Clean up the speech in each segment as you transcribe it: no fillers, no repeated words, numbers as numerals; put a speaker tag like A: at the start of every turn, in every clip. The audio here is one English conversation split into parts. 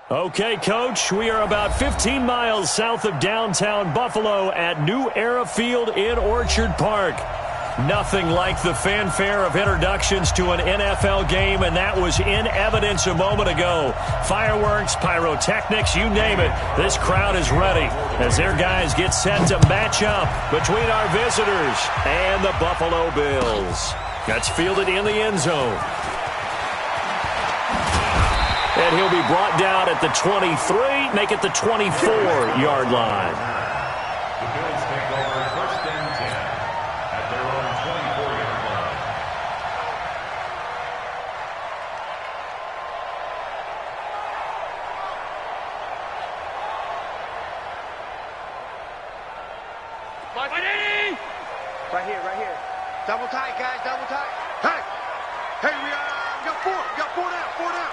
A: Okay, Coach, we are about 15 miles south of downtown Buffalo at New Era Field in Orchard Park. Nothing like the fanfare of introductions to an NFL game, and that was in evidence a moment ago. Fireworks, pyrotechnics, you name it. This crowd is ready as their guys get set to match up between our visitors and the Buffalo Bills. Gets fielded in the end zone. And he'll be brought down at the 23, make it the 24-yard line.
B: The Bills take over first and 10 at their own 24-yard line.
C: Right here. Double tight, guys, double tight. Hey, we got four down.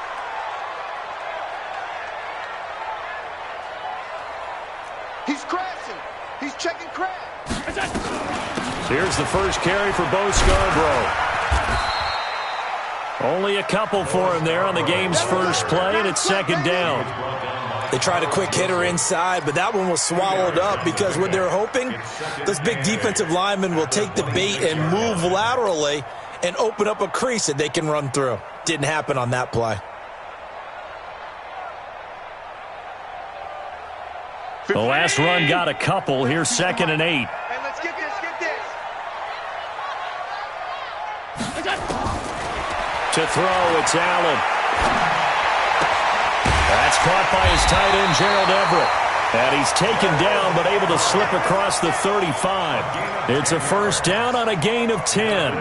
C: He's crashing. He's checking crash.
A: Here's the first carry for Bo Scarborough. Only a couple for him there on the game's first play, and it's second down.
D: They tried a quick hitter inside, but that one was swallowed up because what they're hoping, those big defensive linemen will take the bait and move laterally and open up a crease that they can run through. Didn't happen on that play.
A: The last run got a couple. Here's second and 8.
C: Hey, let's get this.
A: To throw, it's Allen. That's caught by his tight end, Gerald Everett. And he's taken down, but able to slip across the 35. It's a first down on a gain of 10.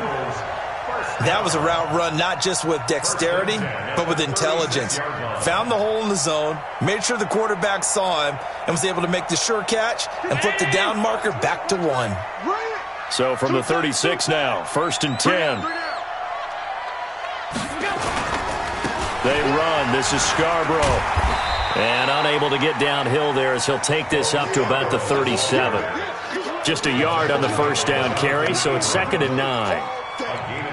D: That was a route run not just with dexterity, but with intelligence. Found the hole in the zone, made sure the quarterback saw him, and was able to make the sure catch and flip the down marker back to 1.
A: So from the 36 now, first and 10. They run. This is Scarborough. And unable to get downhill there as he'll take this up to about the 37. Just a yard on the first down carry, so it's second and 9.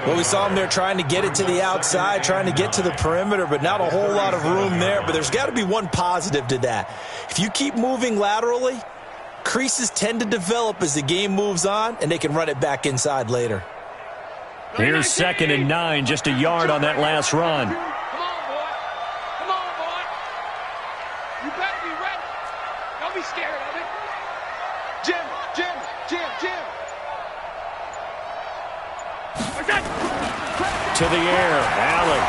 D: Well, we saw him there trying to get it to the outside, trying to get to the perimeter, but not a whole lot of room there. But there's got to be one positive to that. If you keep moving laterally, creases tend to develop as the game moves on, and they can run it back inside later.
A: Here's second and 9, just a yard on that last run.
C: Come on, boy. You better be ready. Don't be scared of it. Jim.
A: To the air, Allen.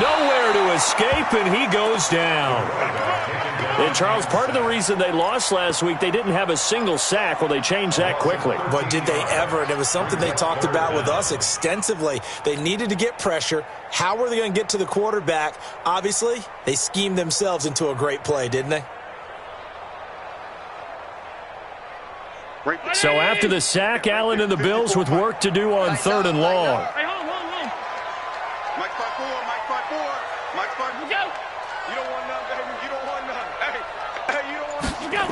A: Nowhere to escape, and he goes down. And, Charles, part of the reason they lost last week, they didn't have a single sack. Well, they changed that quickly.
D: But did they ever? And it was something they talked about with us extensively. They needed to get pressure. How were they going to get to the quarterback? Obviously, they schemed themselves into a great play, didn't they?
A: So after the sack, Allen and the Bills with work to do on third and long.
C: Hey, hold on. Mike 5-4. You don't want none, baby. You don't want none. Hey, you don't want none.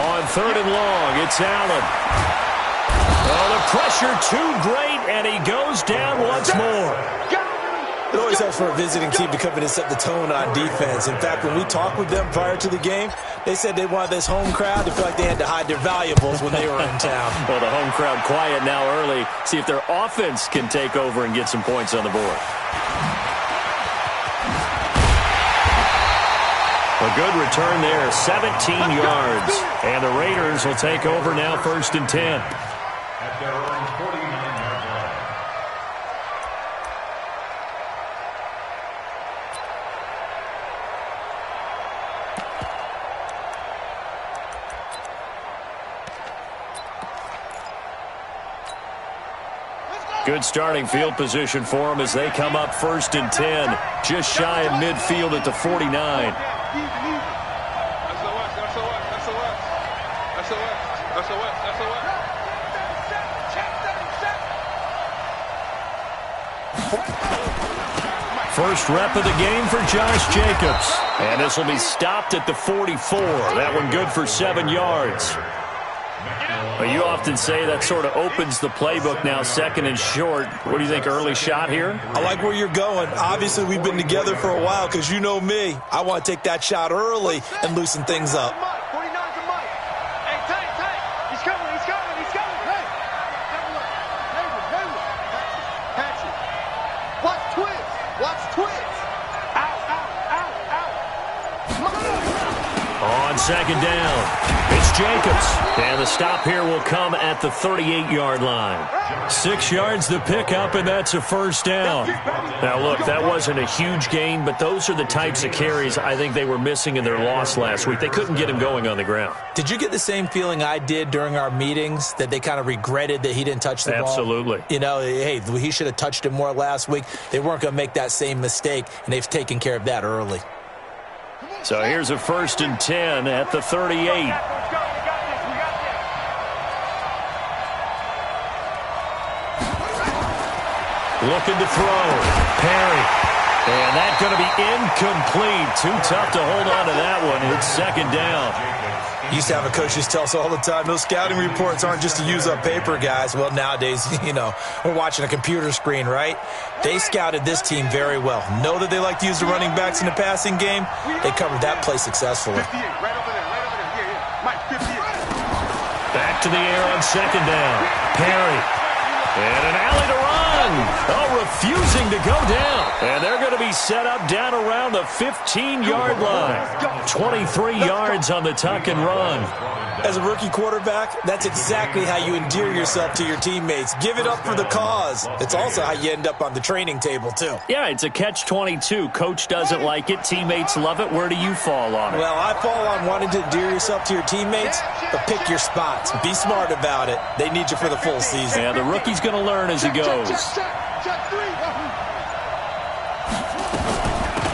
A: On third and long, it's Allen. Oh, the pressure too great, and he goes down once more.
D: It always helps for a visiting team to come in and set the tone on defense. In fact, when we talked with them prior to the game, they said they wanted this home crowd to feel like they had to hide their valuables when they were in town.
A: Well, the home crowd quiet now early. See if their offense can take over and get some points on the board. A good return there, 17 yards. And the Raiders will take over now first and 10.
B: At their own 49-yard line.
A: Good starting field position for them as they come up first and 10. Just shy of midfield at the 49. First rep of the game for Josh Jacobs. And this will be stopped at the 44. That one good for 7 yards. Well, you often say that sort of opens the playbook now, second and short. What do you think, early shot here?
D: I like where you're going. Obviously, we've been together for a while because you know me. I want to take that shot early and loosen things up.
A: On second down, it's Jacobs. And the stop here will come at the 38-yard line. 6 yards the pickup, and that's a first down. Now, look, that wasn't a huge gain, but those are the types of carries I think they were missing in their loss last week. They couldn't get him going on the ground.
D: Did you get the same feeling I did during our meetings, that they kind of regretted that he didn't touch the ball?
A: Absolutely.
D: You know, hey, he should have touched it more last week. They weren't going to make that same mistake, and they've taken care of that early.
A: So here's a 1st and 10 at the 38. Looking to throw. Perry. And that's going to be incomplete. Too tough to hold on to that one. It's second down.
D: Used to have a coach just tell us all the time, those scouting reports aren't just to use up paper, guys. Well, nowadays, you know, we're watching a computer screen, right? They scouted this team very well. Know that they like to use the running backs in the passing game. They covered that play successfully.
A: Back to the air on second down. Perry. And an alley to run. Oh, refusing to go down. And they're going to be set up down around the 15-yard line. 23 yards on the tuck and run.
D: As a rookie quarterback, that's exactly how you endear yourself to your teammates. Give it up for the cause. It's also how you end up on the training table, too.
A: Yeah, it's a catch-22. Coach doesn't like it. Teammates love it. Where do you fall on it?
D: Well, I fall on wanting to endear yourself to your teammates, but pick your spots. Be smart about it. They need you for the full season.
A: Yeah, the rookie's going to learn as he goes.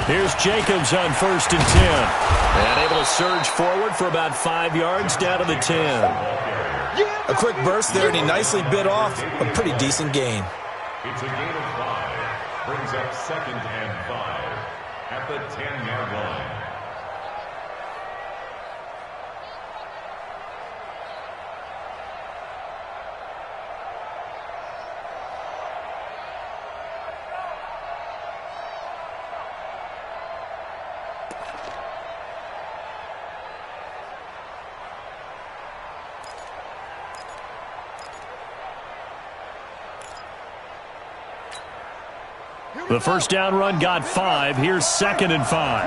A: Here's Jacobs on 1st and 10. And able to surge forward for about 5 yards down to the 10.
D: A quick burst there, and he nicely bit off a pretty decent gain.
B: It's a gain of 5. Brings up 2nd and 5 at the 10-yard line.
A: The first down run got 5. Here's 2nd and 5.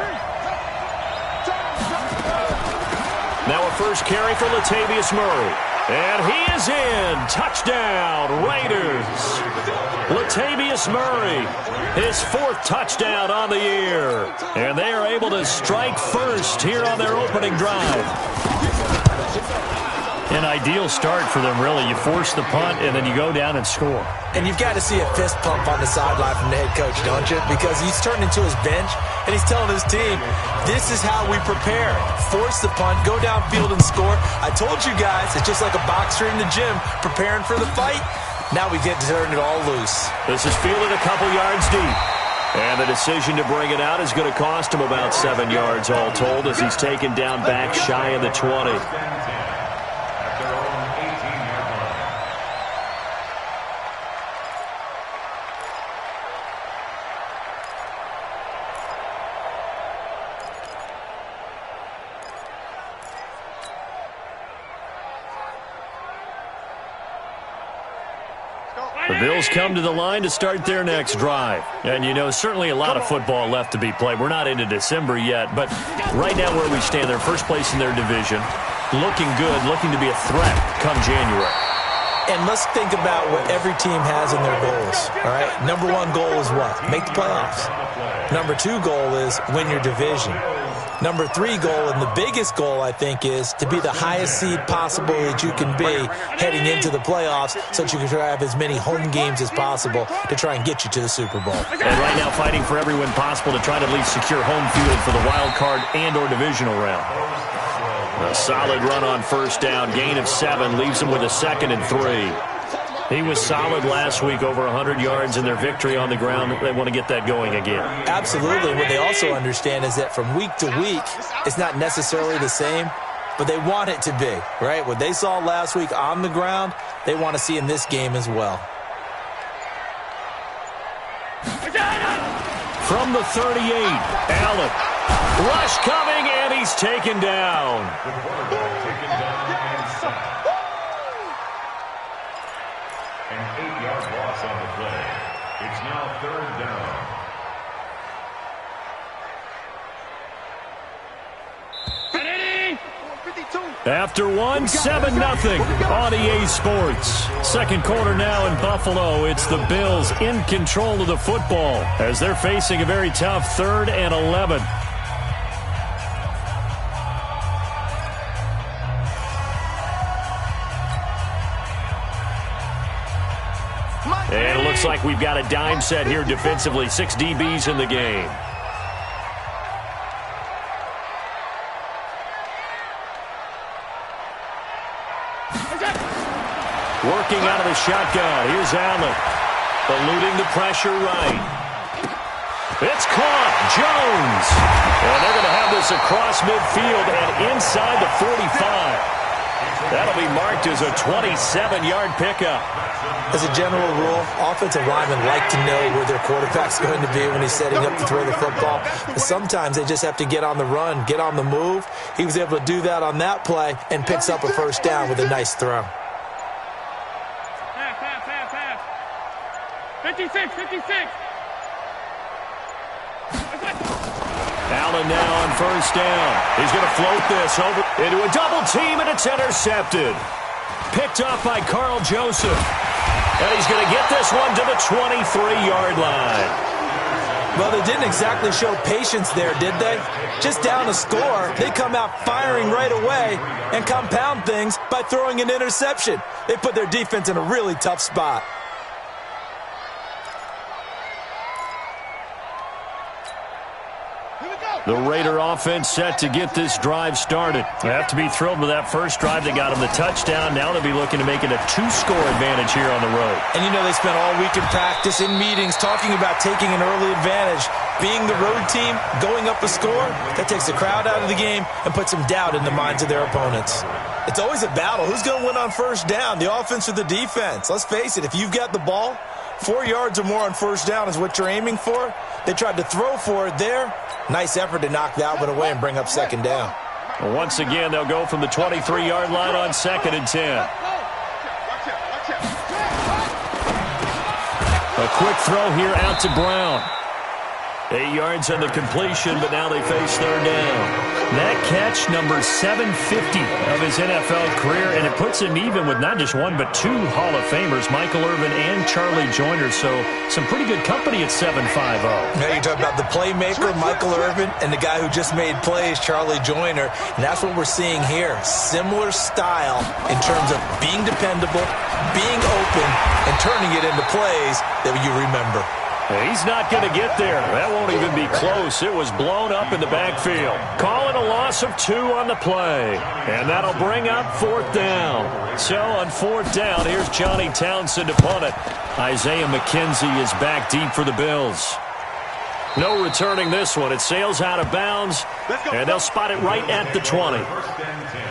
A: Now a first carry for Latavius Murray. And he is in. Touchdown, Raiders. Latavius Murray, his 4th touchdown on the year. And they are able to strike first here on their opening drive. An ideal start for them, really. You force the punt, and then you go down and score.
D: And you've got to see a fist pump on the sideline from the head coach, don't you? Because he's turned into his bench, and he's telling his team, this is how we prepare. Force the punt, go downfield and score. I told you guys, it's just like a boxer in the gym preparing for the fight. Now we get to turn it all loose.
A: This is fielded a couple yards deep. And the decision to bring it out is going to cost him about 7 yards all told as he's taken down back shy of the 20. The Bills come to the line to start their next drive. And, you know, certainly a lot of football left to be played. We're not into December yet, but right now where we stand, they're first place in their division, looking good, looking to be a threat come January.
D: And let's think about what every team has in their goals, all right? Number 1 goal is what? Make the playoffs. Number 2 goal is win your division. Number 3 goal, and the biggest goal, I think, is to be the highest seed possible that you can be heading into the playoffs so that you can try to have as many home games as possible to try and get you to the Super Bowl.
A: And right now fighting for every win possible to try to at least secure home field for the wild card and or divisional round. A solid run on first down, gain of 7, leaves them with a 2nd and 3. He was solid last week, over 100 yards in their victory on the ground. They want to get that going again.
D: Absolutely. What they also understand is that from week to week, it's not necessarily the same. but they want it to be, right? What they saw last week on the ground, they want to see in this game as well.
A: From the 38, Allen. Rush coming, and he's taken down.
B: The quarterback taken down and sacked. An 8-yard loss on the play. It's now 3rd down.
A: After one, 7-0 on EA Sports. Second quarter now in Buffalo. It's the Bills in control of the football as they're facing a very tough 3rd and 11. And it looks like we've got a dime set here defensively. 6 DBs in the game. Working out of the shotgun. Here's Allen. Eluding the pressure right. It's caught. Jones. And they're going to have this across midfield and inside the 45. That'll be marked as a 27-yard pickup.
D: As a general rule, offensive linemen like to know where their quarterback's going to be when he's setting up to throw the football. But sometimes they just have to get on the run, get on the move. He was able to do that on that play and picks up a first down with a nice throw.
E: 56.
A: Allen now on first down. He's going to float this over into a double team, and it's intercepted. Picked up by Carl Joseph. And he's going to get this one to the 23-yard line.
D: Well, they didn't exactly show patience there, did they? Just down a score, they come out firing right away and compound things by throwing an interception. They put their defense in a really tough spot.
A: The Raider offense set to get this drive started. They have to be thrilled with that first drive. They got them the touchdown. Now they'll be looking to make it a 2-score advantage here on the road.
D: And you know they spent all week in practice, in meetings, talking about taking an early advantage. Being the road team, going up a score, that takes the crowd out of the game and puts some doubt in the minds of their opponents. It's always a battle. Who's going to win on first down, the offense or the defense? Let's face it, if you've got the ball, 4 yards or more on first down is what you're aiming for. They tried to throw for it there. Nice effort to knock that one away and bring up second down.
A: Well, once again, they'll go from the 23-yard line on 2nd and 10. A quick throw here out to Brown. 8 yards on the completion, but now they face third down. That catch, number 750 of his NFL career, and it puts him even with not just one but 2 Hall of Famers, Michael Irvin and Charlie Joyner. So some pretty good company at 750.
D: Now you talk about the playmaker, Michael Irvin, and the guy who just made plays, Charlie Joyner. And that's what we're seeing here. Similar style in terms of being dependable, being open, and turning it into plays that you remember.
A: He's not going to get there. That won't even be close. It was blown up in the backfield. Calling a loss of 2 on the play. And that'll bring up 4th down. So on 4th down, here's Johnny Townsend to punt it. Isaiah McKenzie is back deep for the Bills. No returning this one. It sails out of bounds, and they'll spot it right at the 20.
B: 1st and 10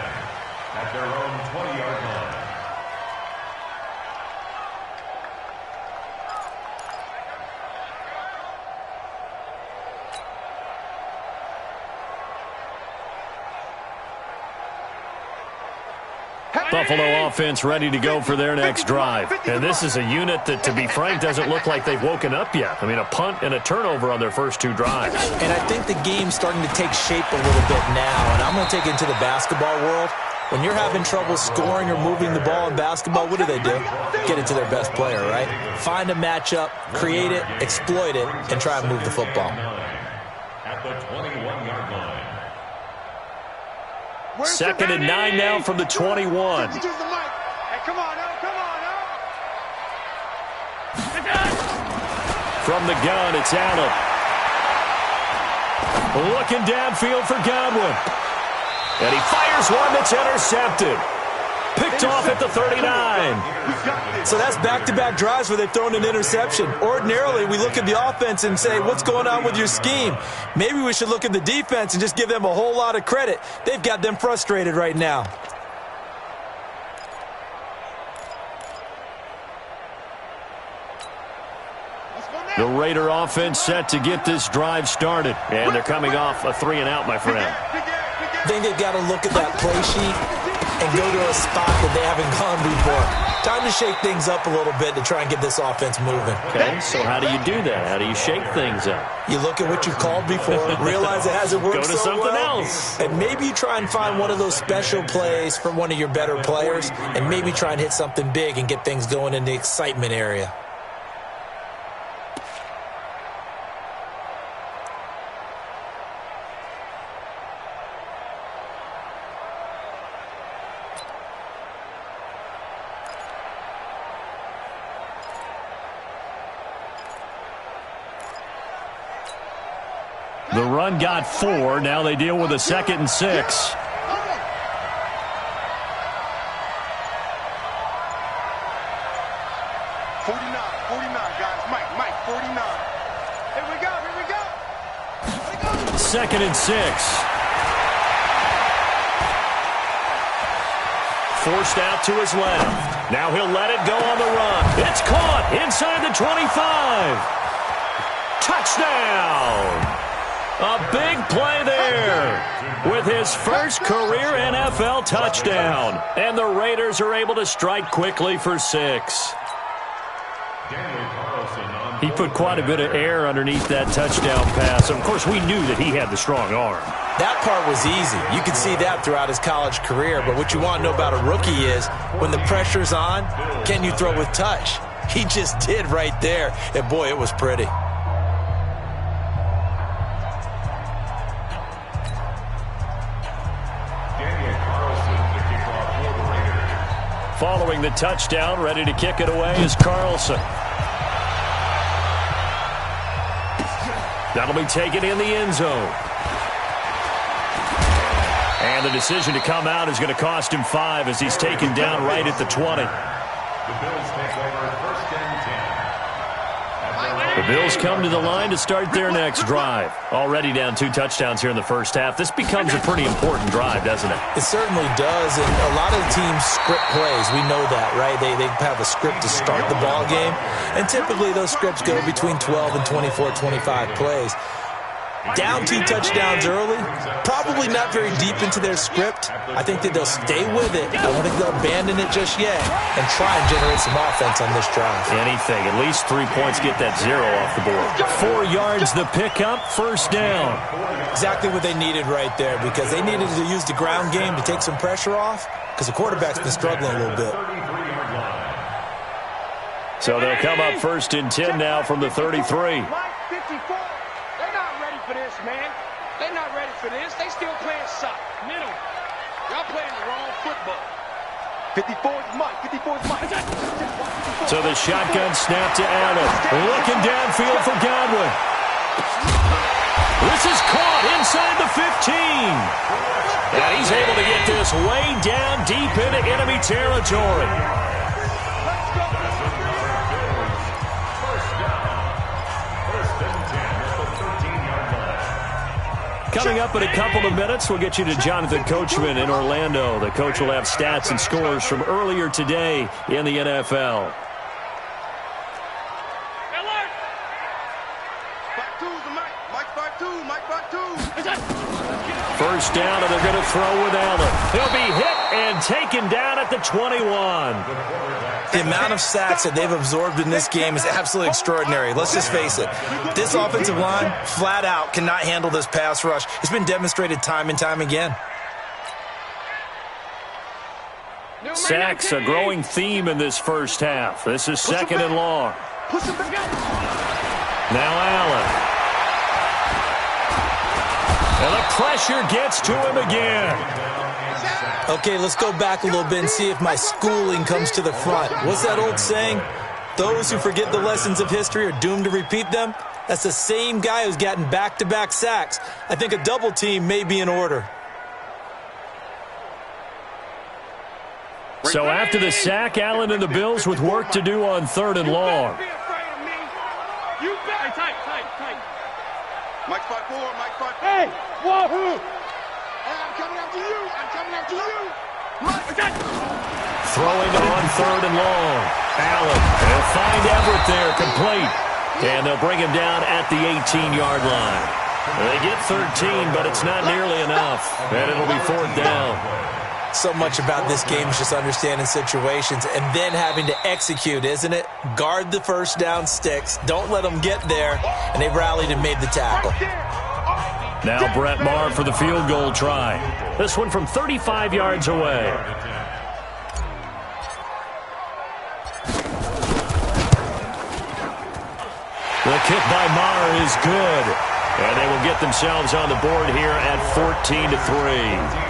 B: at their own 20-yard line.
A: Buffalo offense ready to go for their next drive. And this is a unit that, to be frank, doesn't look like they've woken up yet. I mean, a punt and a turnover on their first 2 drives.
D: And I think the game's starting to take shape a little bit now. And I'm going to take it into the basketball world. When you're having trouble scoring or moving the ball in basketball, what do? Get it to their best player, right? Find a matchup, create it, exploit it, and try and move the football.
B: At the 21-yard line.
A: 2nd and 9 now from the 21.
C: Hey, come on, now, come on, now.
A: From the gun, it's Allen. Looking downfield for Godwin. And he fires one that's intercepted. Picked off at the 39.
D: So that's back-to-back drives where they've thrown an interception. Ordinarily, we look at the offense and say, what's going on with your scheme? Maybe we should look at the defense and just give them a whole lot of credit. They've got them frustrated right now.
A: The Raider offense set to get this drive started. And they're coming off a 3-and-out, my friend.
D: I think they've got to look at that play sheet and go to a spot that they haven't gone before. Time to shake things up a little bit to try and get this offense moving.
A: Okay, so how do you do that? How do you shake things up?
D: You look at what you've called before, realize it hasn't worked
A: Go to
D: so
A: something
D: well,
A: else.
D: and maybe you try and find one of those special plays from one of your better players, and maybe try and hit something big and get things going in the excitement area.
A: The run got 4. Now they deal with a 2nd and 6.
C: 49, 49, guys. Mike, 49. Here we go.
A: 2nd and 6. Forced out to his left. Now he'll let it go on the run. It's caught inside the 25. Touchdown! A big play there with his first career NFL touchdown. And the Raiders are able to strike quickly for 6. He put quite a bit of air underneath that touchdown pass. Of course, we knew that he had the strong arm.
D: That part was easy. You could see that throughout his college career. But what you want to know about a rookie is when the pressure's on, can you throw with touch? He just did right there. And, boy, it was pretty.
A: Following the touchdown, ready to kick it away is Carlson. That'll be taken in the end zone. And the decision to come out is going to cost him 5 as he's taken down right at the 20. The Bills come to the line to start their next drive. Already down 2 touchdowns here in the first half. This becomes a pretty important drive, doesn't it?
D: It certainly does, and a lot of the teams script plays. We know that, right? They have a script to start the ball game, and typically those scripts go between 12 and 24, 25 plays. Down 2 touchdowns early, probably not very deep into their script. I think that they'll stay with it. I don't think they'll abandon it just yet and try and generate some offense on this drive.
A: Anything. At least 3 points, get that 0 off the board. 4 yards the pickup, first down.
D: Exactly what they needed right there because they needed to use the ground game to take some pressure off because the quarterback's been struggling a little bit.
A: So they'll come up first and 10 now from the 33.
E: They're not ready for this. They still playing soccer. Minimum. Y'all playing the wrong football.
C: 54's Mike.
A: So the shotgun snap to Allen. Looking downfield for Godwin. This is caught inside the 15. And he's able to get this way down deep into enemy territory. Coming up in a couple of minutes, we'll get you to Jonathan Coachman in Orlando. The coach will have stats and scores from earlier today in the NFL. First down, and they're going to throw with Allen. He'll be hit and taken down at the 21.
D: The amount of sacks that they've absorbed in this game is absolutely extraordinary. Let's just face it. This offensive line, flat out, cannot handle this pass rush. It's been demonstrated time and time again.
A: Sacks, a growing theme in this first half. This is 2nd and long. Now Allen. And the pressure gets to him again.
D: Okay, let's go back a little bit and see if my schooling comes to the front. What's that old saying? Those who forget the lessons of history are doomed to repeat them. That's the same guy who's gotten back-to-back sacks. I think a double team may be in order.
A: So after the sack, Allen and the Bills with work to do on 3rd and long.
E: You bet. Tight.
C: Mike 5-4, Mike 5-4.
E: Hey, wahoo! Hey, I'm coming after you.
A: Throwing on 3rd and long. Allen will find Everett there, complete. And they'll bring him down at the 18-yard line. They get 13, but it's not nearly enough. And it'll be 4th down.
D: So much about this game is just understanding situations and then having to execute, isn't it? Guard the first down sticks. Don't let them get there. And they rallied and made the tackle.
A: Now Brett Maher for the field goal try. This one from 35 yards away. The kick by Maher is good. And they will get themselves on the board here at 14-3.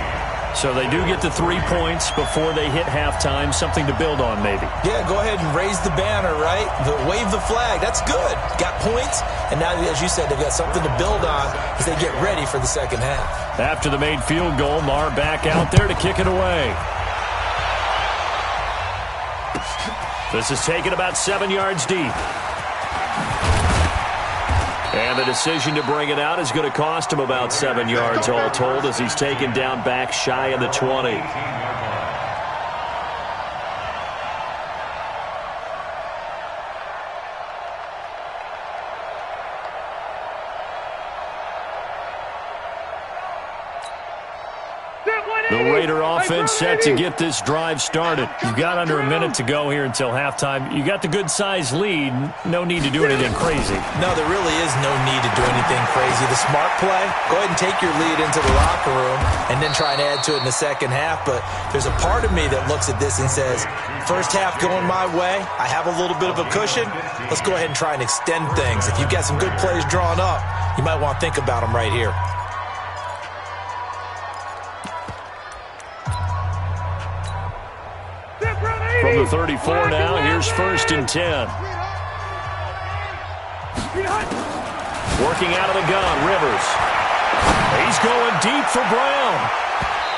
A: So they do get the 3 points before they hit halftime. Something to build on, maybe.
D: Yeah, go ahead and raise the banner, right? Wave the flag. That's good. Got points. And now, as you said, they've got something to build on as they get ready for the second half.
A: After the made field goal, Maher back out there to kick it away. This is taken about 7 yards deep. And the decision to bring it out is going to cost him about 7 yards all told as he's taken down back shy of the 20. The Raider offense set to get this drive started. You've got under a minute to go here until halftime. You got the good-sized lead. No need to do anything crazy.
D: No, there really is no need to do anything crazy. The smart play, go ahead and take your lead into the locker room and then try and add to it in the second half. But there's a part of me that looks at this and says, first half going my way, I have a little bit of a cushion. Let's go ahead and try and extend things. If you've got some good plays drawn up, you might want to think about them right here.
A: From the 34 now, here's 1st and 10. Working out of the gun, Rivers. He's going deep for Brown.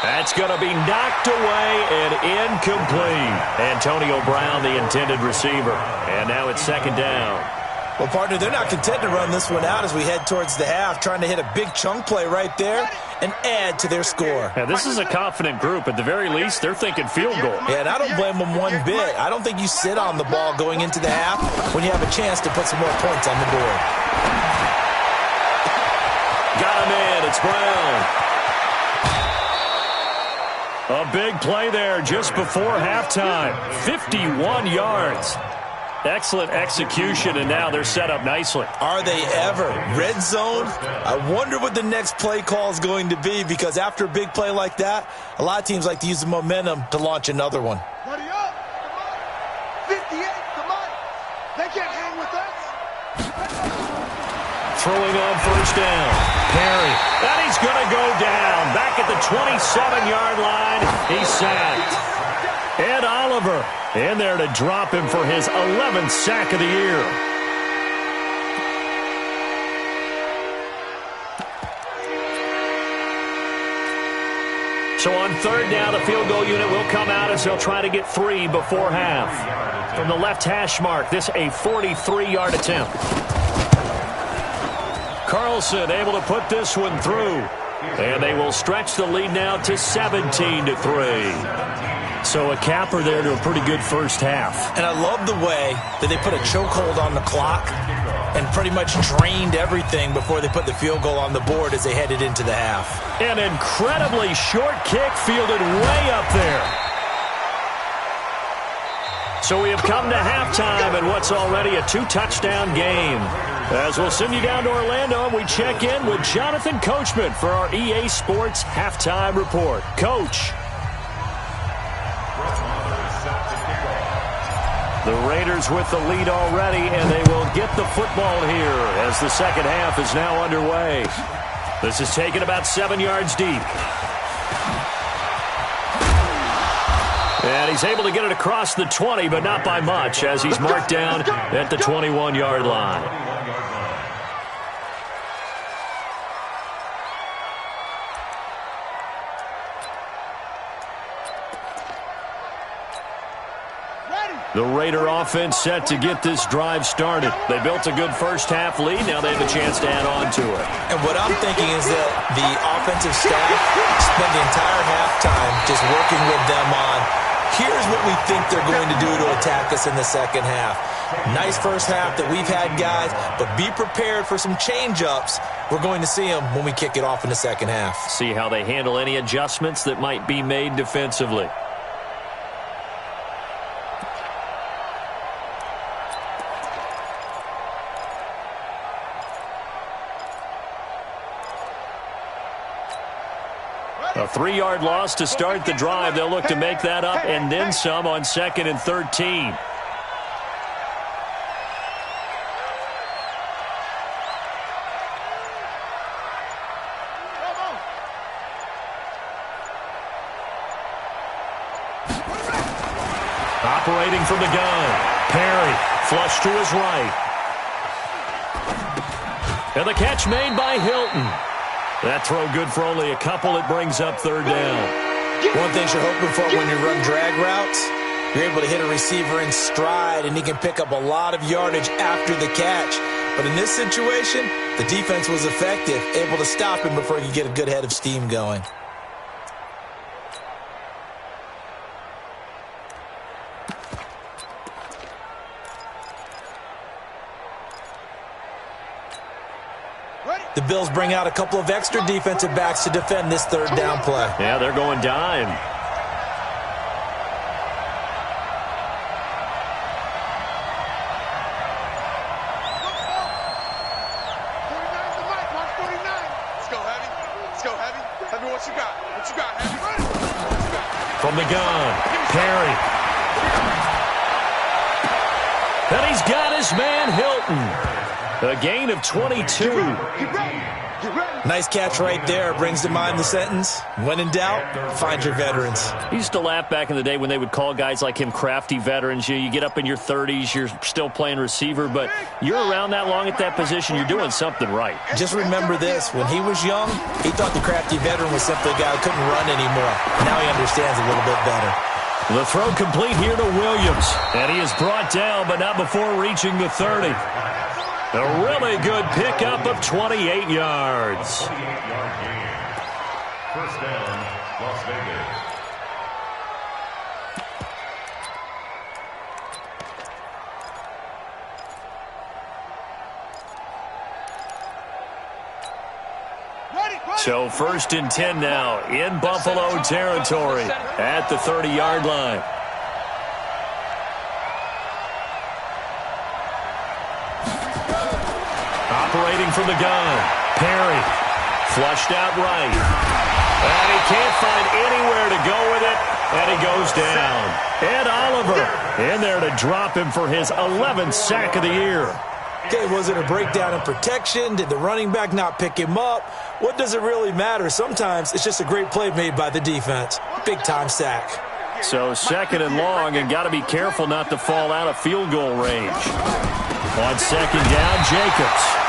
A: That's going to be knocked away and incomplete. Antonio Brown, the intended receiver. And now it's 2nd down.
D: Well, partner, they're not content to run this one out as we head towards the half, trying to hit a big chunk play right there and add to their score.
A: Yeah, this is a confident group. At the very least, they're thinking field goal.
D: Yeah, and I don't blame them one bit. I don't think you sit on the ball going into the half when you have a chance to put some more points on the board.
A: Got him in. It's Brown. A big play there just before halftime. 51 yards. Excellent execution, and now they're set up nicely.
D: Are they ever? Red zone? I wonder what the next play call is going to be, because after a big play like that, a lot of teams like to use the momentum to launch another one.
E: Ready up. Come on. 58, come on. They can't hang with us.
A: Throwing on 1st down. Perry. And he's going to go down. Back at the 27-yard line. He's sacked. Ed Oliver in there to drop him for his 11th sack of the year. So on 3rd down, the field goal unit will come out as they'll try to get 3 before half. From the left hash mark, this a 43-yard attempt. Carlson able to put this one through. And they will stretch the lead now to 17-3. So a capper there to a pretty good first half.
D: And I love the way that they put a chokehold on the clock and pretty much drained everything before they put the field goal on the board as they headed into the half.
A: An incredibly short kick fielded way up there. So we have come to halftime in what's already a 2-touchdown game. As we'll send you down to Orlando, we check in with Jonathan Coachman for our EA Sports Halftime Report. Coach. The Raiders with the lead already, and they will get the football here as the second half is now underway. This is taken about 7 yards deep. And he's able to get it across the 20, but not by much, as he's marked down at the 21-yard line. The Raider offense set to get this drive started. They built a good first-half lead. Now they have a chance to add on to it.
D: And what I'm thinking is that the offensive staff spent the entire halftime just working with them on, here's what we think they're going to do to attack us in the second half. Nice first half that we've had, guys, but be prepared for some change-ups. We're going to see them when we kick it off in the second half.
A: See how they handle any adjustments that might be made defensively. A 3-yard loss to start the drive. They'll look to make that up and then some on 2nd and 13. Operating from the gun. Perry, flush to his right. And the catch made by Hilton. That throw good for only a couple. It brings up 3rd down.
D: One thing you're hoping for when you run drag routes, you're able to hit a receiver in stride, and he can pick up a lot of yardage after the catch. But in this situation, the defense was effective, able to stop him before he could get a good head of steam going. The Bills bring out a couple of extra defensive backs to defend this 3rd down play.
A: Yeah, they're going dime.
C: Let's go, Heavy. Let's go, Heavy. Heavy, what you got? What you got, Heavy?
A: From the gun, Perry. And he's got his man Hilton. A gain of 22.
D: Nice catch right there. Brings to mind the sentence, when in doubt, find your veterans.
A: I used to laugh back in the day when they would call guys like him crafty veterans. You get up in your 30s, you're still playing receiver, but you're around that long at that position, you're doing something right.
D: Just remember this. When he was young, he thought the crafty veteran was simply a guy who couldn't run anymore. Now he understands a little bit better.
A: The throw complete here to Williams. And he is brought down, but not before reaching the 30. A really good pickup of 28 yards.
B: 28-yard gain. First down, Las Vegas.
A: So 1st and 10 now in Buffalo territory at the 30-yard line. Operating from the gun, Perry, flushed out right. And he can't find anywhere to go with it, and he goes down. Ed Oliver in there to drop him for his 11th sack of the year.
D: Okay, was it a breakdown in protection? Did the running back not pick him up? What does it really matter? Sometimes it's just a great play made by the defense. Big-time sack.
A: So 2nd and long, and got to be careful not to fall out of field goal range. On 2nd down, Jacobs.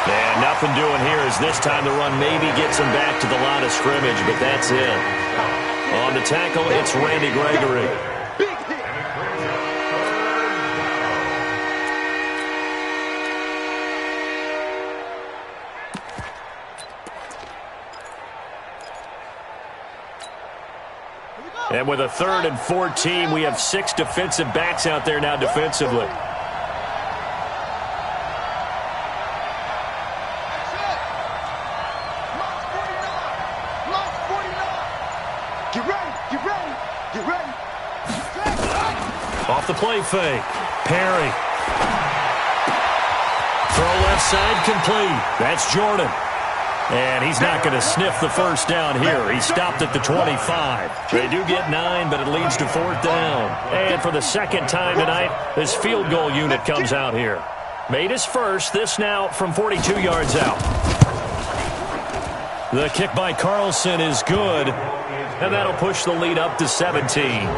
A: And nothing doing here as this time the run maybe gets him back to the line of scrimmage, but that's it. On the tackle, it's Randy Gregory. And with a 3rd and 14, we have 6 defensive backs out there now defensively. Off the play fake. Perry. Throw left side complete. That's Jordan. And he's not going to sniff the first down here. He stopped at the 25. They do get 9, but it leads to 4th down. And for the 2nd time tonight, this field goal unit comes out here. Made his first, this now from 42 yards out. The kick by Carlson is good, and that'll push the lead up to 17.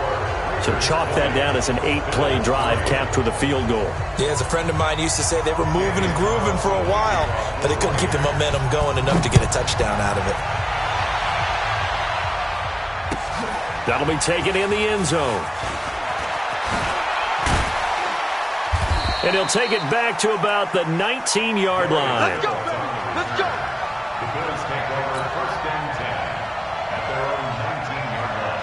A: So chalk that down as an 8-play drive capped with a field goal.
D: Yeah, as a friend of mine used to say, they were moving and grooving for a while, but they couldn't keep the momentum going enough to get a touchdown out of it.
A: That'll be taken in the end zone. And he'll take it back to about the 19-yard line.
E: Let's go, baby. Let's go.
B: The Bills take over 1st and 10 at their own 19-yard line.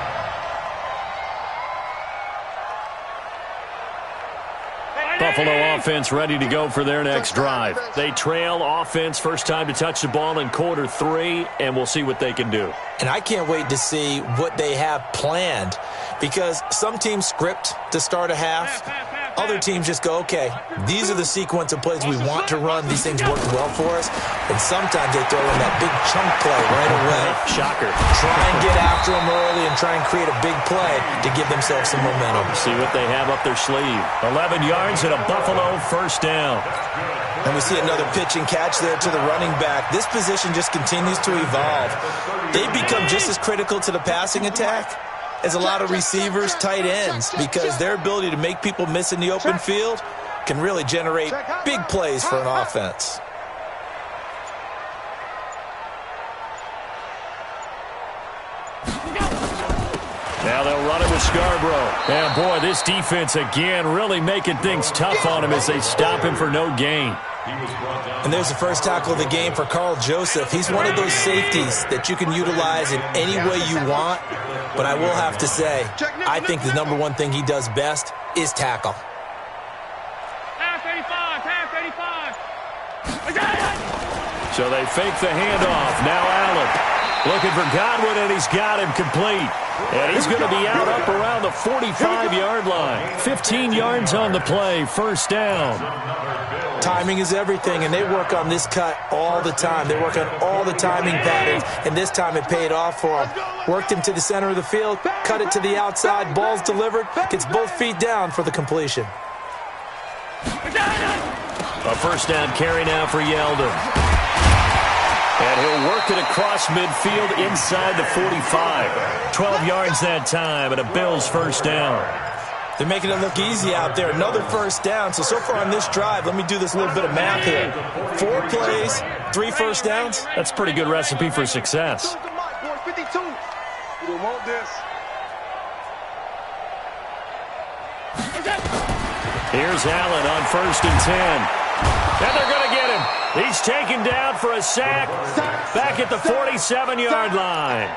A: Buffalo offense ready to go for their next drive. They trail offense first time to touch the ball in quarter 3, and we'll see what they can do.
D: And I can't wait to see what they have planned, because some teams script to start a half. Other teams just go, okay, these are the sequence of plays we want to run. These things work well for us. And sometimes they throw in that big chunk play right away.
A: Shocker.
D: Try and get after them early and try and create a big play to give themselves some momentum.
A: See what they have up their sleeve. 11 yards and a Buffalo first down.
D: And we see another pitch and catch there to the running back. This position just continues to evolve. They become just as critical to the passing attack as a lot of receivers, tight ends, because their ability to make people miss in the open field can really generate big plays for an offense.
A: Now they'll run it with Scarborough. And boy, this defense again really making things tough on him as they stop him for no gain.
D: And there's the first tackle of the game for Carl Joseph. He's one of those safeties that you can utilize in any way you want. But I will have to say, I think the number one thing he does best is tackle.
E: Half 85.
A: So they fake the handoff. Now Allen looking for Godwin, and he's got him complete. And he's going to be out up around the 45-yard line. 15 yards on the play, first down.
D: Timing is everything, and they work on this cut all the time. They work on all the timing patterns, and this time it paid off for them. Worked him to the center of the field, cut it to the outside, ball's delivered, gets both feet down for the completion.
A: A first down carry now for Yeldon. And he'll work it across midfield inside the 45. 12 yards that time, and a Bills first down.
D: They're making it look easy out there. Another first down. So far on this drive, let me do this little bit of math here. 4 plays, 3 first downs.
A: That's a pretty good recipe for success.
E: 52. You don't want this.
A: Here's Allen on 1st and 10. And they're going to get him. He's taken down for a sack back at the 47-yard line.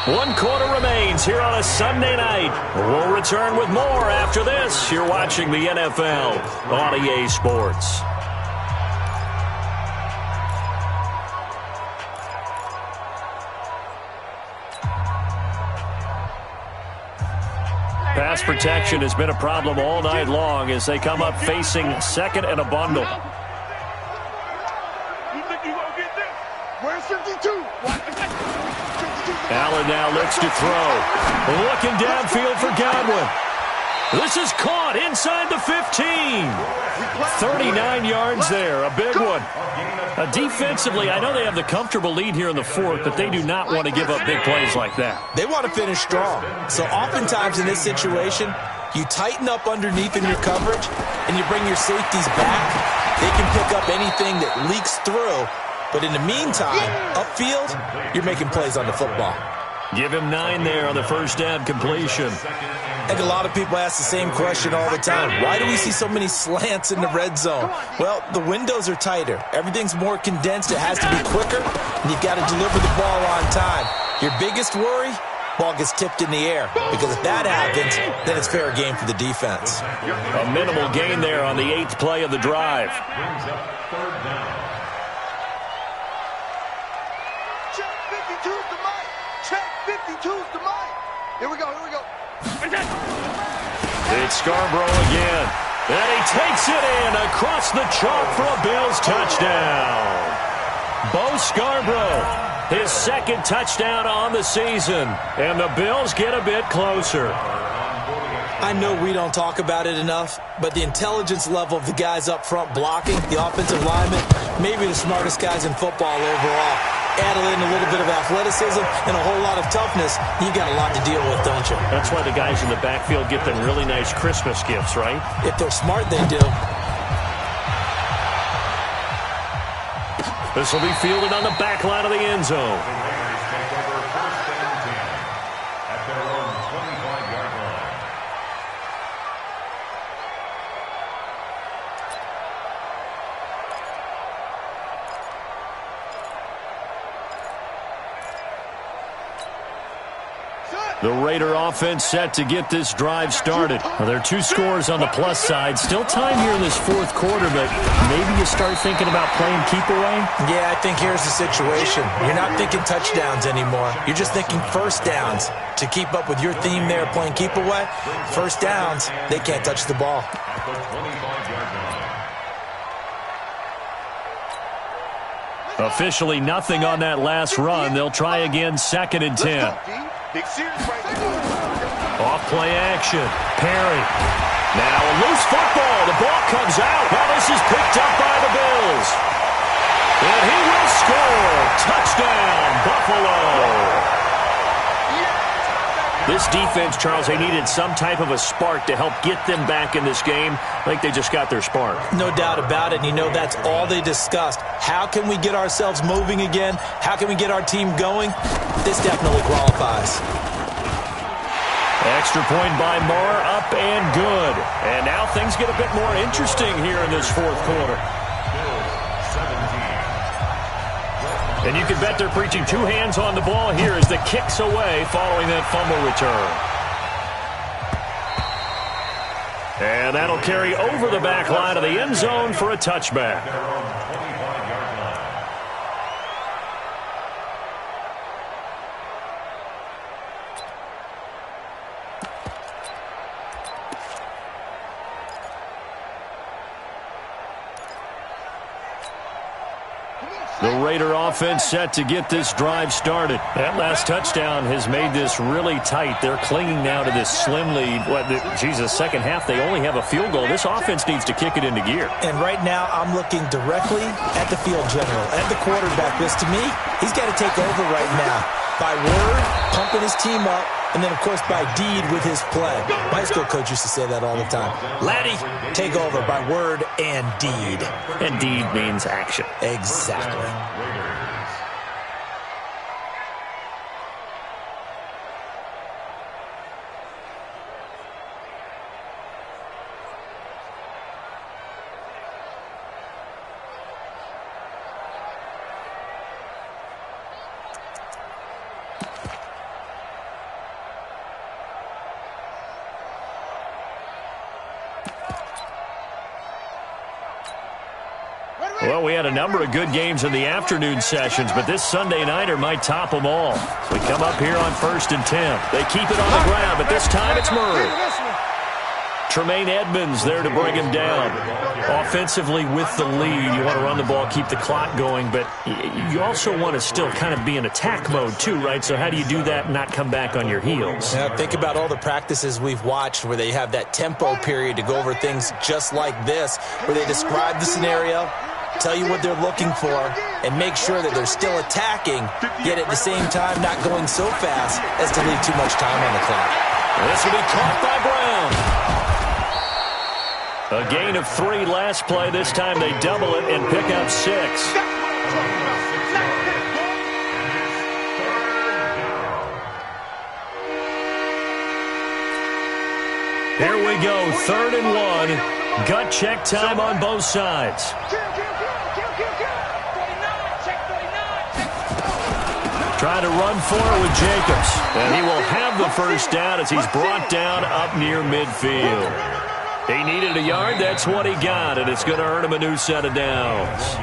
A: 1 quarter remains here on a Sunday night. We'll return with more after this. You're watching the NFL on EA Sports. Pass protection has been a problem all night long as they come up facing second and a bundle.
E: You think you gonna get this? Where's 52?
A: Allen now looks to throw. Looking downfield for Godwin. This is caught inside the 15. 39 yards there, a big one. Defensively, I know they have the comfortable lead here in the 4th, but they do not want to give up big plays like that.
D: They want to finish strong. So oftentimes in this situation, you tighten up underneath in your coverage, and you bring your safeties back. They can pick up anything that leaks through. But in the meantime, upfield, you're making plays on the football.
A: Give him 9 there on the first down completion.
D: And a lot of people ask the same question all the time. Why do we see so many slants in the red zone? Well, the windows are tighter. Everything's more condensed. It has to be quicker, and you've got to deliver the ball on time. Your biggest worry, ball gets tipped in the air, because if that happens, then it's fair game for the defense.
A: A minimal gain there on the 8th play of the drive.
B: Brings up 3rd down.
E: Check 52's the mic. Check 52's the mic. Here we go, here we go.
A: It's Scarborough again. And he takes it in across the chalk for a Bills touchdown. Bo Scarborough, his 2nd touchdown on the season. And the Bills get a bit closer.
D: I know we don't talk about it enough, but the intelligence level of the guys up front blocking, the offensive linemen, maybe the smartest guys in football overall. Add in a little bit of athleticism and a whole lot of toughness, you got a lot to deal with, don't you?
A: That's why the guys in the backfield get them really nice Christmas gifts, right?
D: If they're smart, they do.
A: This will be fielded on the back line of the end zone. The Raider offense set to get this drive started. Well, there are 2 scores on the plus side. Still time here in this fourth quarter, but maybe you start thinking about playing keep away?
D: Yeah, I think here's the situation. You're not thinking touchdowns anymore. You're just thinking first downs. To keep up with your theme there, playing keep away, first downs, they can't touch the ball.
A: Officially nothing on that last run. They'll try again, 2nd and 10. Off play action. Perry. Now a loose football. The ball comes out. Now this is picked up by the Bills. And he will score. Touchdown, Buffalo. This defense, Charles, they needed some type of a spark to help get them back in this game. I think they just got their spark.
D: No doubt about it. And you know, that's all they discussed. How can we get ourselves moving again? How can we get our team going? This definitely qualifies.
A: Extra point by Marr, up and good. And now things get a bit more interesting here in this fourth quarter. And you can bet they're preaching 2 hands on the ball here as the kick's away following that fumble return. And that'll carry over the back line of the end zone for a touchback. The Raider offense set to get this drive started. That last touchdown has made this really tight. They're clinging now to this slim lead. Second half, they only have a field goal. This offense needs to kick it into gear.
D: And right now, I'm looking directly at the field general, at the quarterback. Because to me, he's got to take over right now. By word, pumping his team up, and then, of course, by deed with his play. My high school coach used to say that all the time. Laddie, take over by word and deed.
A: And deed means action.
D: Exactly.
A: Well, we had a number of good games in the afternoon sessions, but this Sunday nighter might top them all. We come up here on 1st and 10. They keep it on the ground, but this time it's Murray. Tremaine Edmonds there to bring him down. Offensively with the lead, you want to run the ball, keep the clock going, but you also want to still kind of be in attack mode too, right? So how do you do that and not come back on your heels?
D: Now, think about all the practices we've watched where they have that tempo period to go over things just like this, where they describe the scenario, tell you what they're looking for, and make sure that they're still attacking, yet at the same time not going so fast as to leave too much time on the clock.
A: This will be caught by Brown. A gain of 3 last play. This time they double it and pick up 6. Here we go, 3rd and 1. Gut check time on both sides. Trying to run for it with Jacobs. And he will have the first down as he's brought down up near midfield. He needed a yard. That's what he got, and it's going to earn him a new set of downs.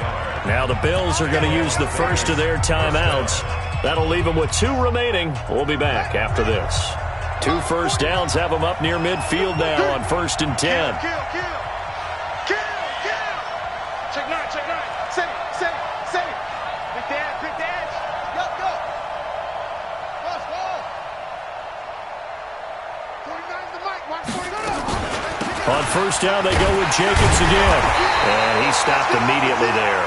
A: Now the Bills are going to use the first of their timeouts. That'll leave them with 2 remaining. We'll be back after this. 2 first downs have them up near midfield now on 1st and 10.
E: Check 9. Say it. Pick the edge. Go. Ball. 49's the mic. Watch 49.
A: On 1st down, they go with Jacobs again. And he stopped immediately there.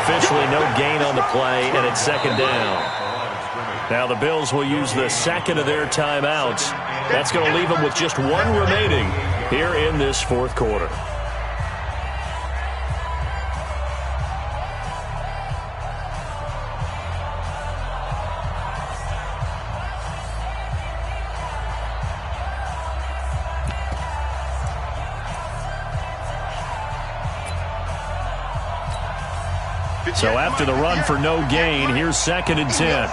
A: Officially no gain on the play, and it's 2nd down. Now the Bills will use the 2nd of their timeouts. That's going to leave them with just 1 remaining here in this 4th quarter. So after the run for no gain, here's 2nd and 10.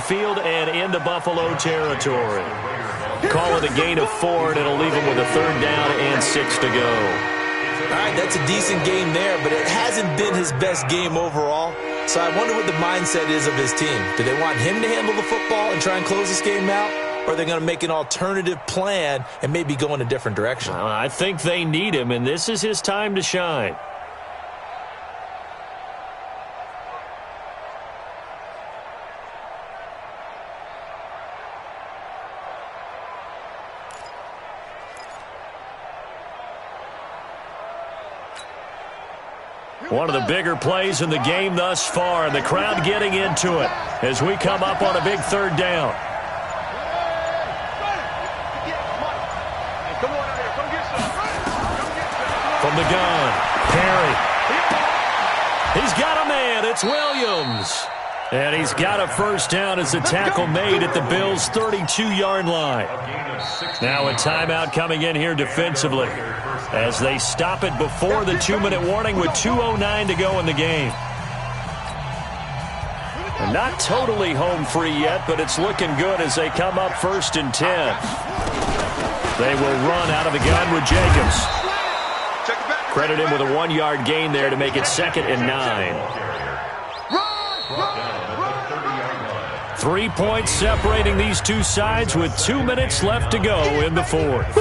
A: Field and into Buffalo territory. Call it a gain of 4, and it'll leave them with a 3rd down and 6 to go.
D: All right, that's a decent game there, but it hasn't been his best game overall. So I wonder what the mindset is of his team. Do they want him to handle the football and try and close this game out? Or are they going to make an alternative plan and maybe go in a different direction?
A: I think they need him, and this is his time to shine. One of the bigger plays in the game thus far, and the crowd getting into it as we come up on a big 3rd down. From the gun, Perry. He's got a man. It's Williams. And he's got a 1st down as the tackle made at the Bills' 32-yard line. Now a timeout coming in here defensively as they stop it before the 2-minute warning with 2:09 to go in the game. And not totally home free yet, but it's looking good as they come up 1st and 10. They will run out of the gun with Jacobs. Credit him with a 1-yard gain there to make it 2nd and 9. 3 points separating these two sides with 2 minutes left to go in the 4th.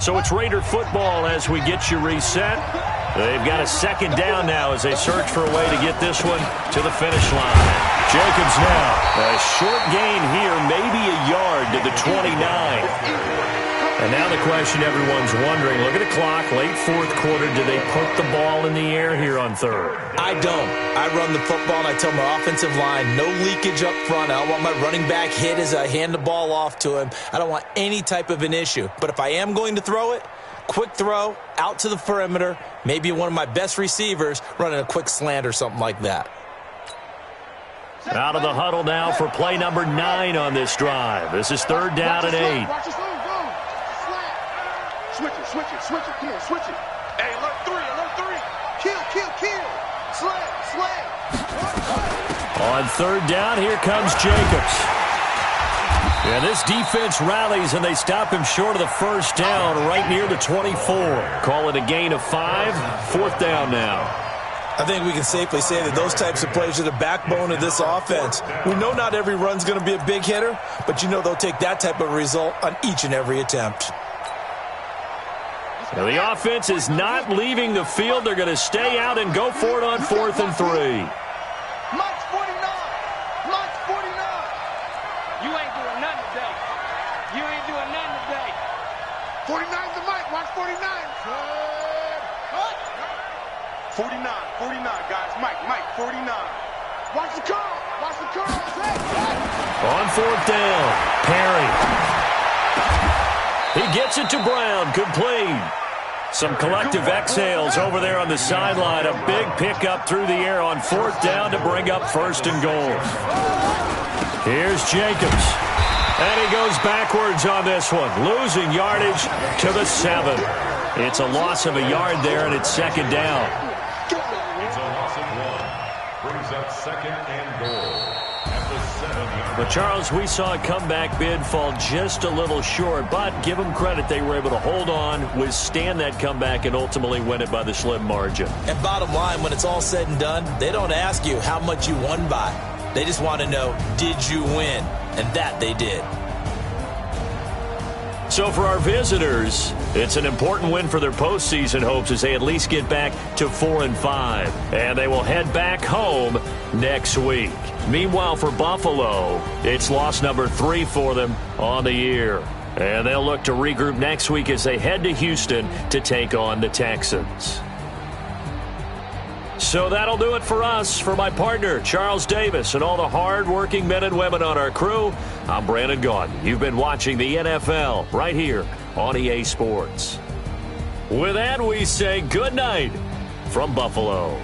A: So it's Raider football as we get you reset. They've got a 2nd down now as they search for a way to get this one to the finish line. Jacobs now. A short gain here, maybe a yard to the 29. And now the question everyone's wondering, look at the clock, late 4th quarter, do they put the ball in the air here on 3rd?
D: I don't. I run the football and I tell my offensive line, no leakage up front. I don't want my running back hit as I hand the ball off to him. I don't want any type of an issue. But if I am going to throw it, quick throw, out to the perimeter, maybe one of my best receivers running a quick slant or something like that.
A: Out of the huddle now for play number 9 on this drive. This is 3rd down and 8.
C: Switch it, come on, switch it. Hey, alert 3. Kill. Slam.
A: On 3rd down, here comes Jacobs. Yeah, this defense rallies, and they stop him short of the 1st down right near the 24. Call it a gain of 5, 4th down now.
D: I think we can safely say that those types of plays are the backbone of this offense. We know not every run's going to be a big hitter, but you know they'll take that type of result on each and every attempt.
A: Now the offense is not leaving the field. They're going to stay out and go for it on 4th and 3.
E: Mike's 49. You ain't doing nothing today.
C: 49's the Mike. Watch 49. 49, guys. Mike, 49. Watch the curl.
A: On 4th down, Perry. He gets it to Brown, complete. Some collective exhales over there on the sideline. A big pickup through the air on 4th down to bring up 1st and goal. Here's Jacobs. And he goes backwards on this one, losing yardage to the 7. It's a loss of a yard there, and it's 2nd down.
B: It's a loss of 1. Brings up 2nd and goal.
A: But, Charles, we saw a comeback bid fall just a little short, but give them credit. They were able to hold on, withstand that comeback, and ultimately win it by the slim margin.
D: And bottom line, when it's all said and done, they don't ask you how much you won by. They just want to know, did you win? And that they did.
A: So for our visitors, it's an important win for their postseason hopes as they at least get back to 4-5. And they will head back home next week. Meanwhile, for Buffalo, it's loss number 3 for them on the year. And they'll look to regroup next week as they head to Houston to take on the Texans. So that'll do it for us. For my partner, Charles Davis, and all the hard-working men and women on our crew, I'm Brandon Gaudin. You've been watching the NFL right here on EA Sports. With that, we say good night from Buffalo.